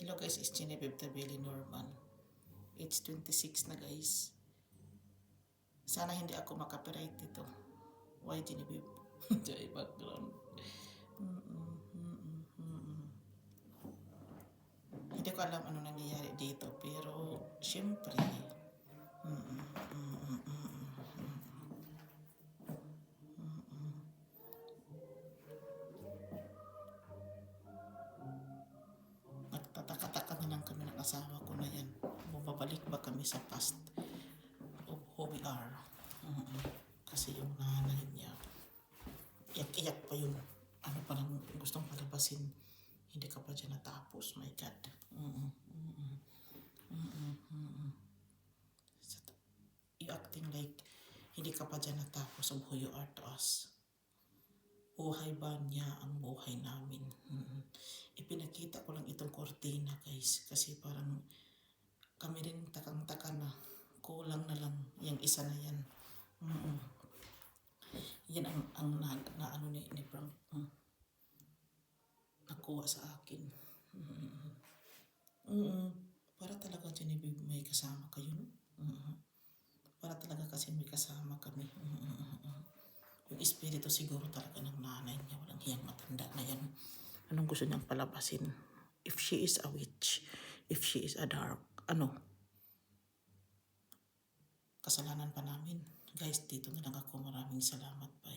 Hello guys, it's Genevieve Tabeli Norman. It's 26 na guys. Sana hindi ako makapiright dito. Why Genevieve? Diyan background. Hindi ko alam ano nangyayari dito. Pero syempre nagtataka-taka na lang kami ng asawa ko na yan. Babalik ba kami sa past of who we are? Kasi yung nanay niya, iyak-iyak pa yun. Ano pa lang gustong palabasin. Hindi ka pa dyan natapos. My God. You acting like hindi ka pa dyan natapos of who you are to us. Buhay ba niya ang buhay namin? Ipinakita ko lang itong kortina guys. Kasi parang kami rin takang-taka na. Kulang na lang yung isa na yan. Yan ang na ano ni Frank nakuha sa akin. Para talaga Genevieve may kasama kayo, no? Para talaga kasi may kasama kami. Yung espiritu siguro talaga ng nanay niya, walang hiyang matanda na yan. Anong gusto niyang palabasin? If she is a witch, if she is a dark, kasalanan pa namin. Guys, dito na lang ako. Maraming salamat. Bye.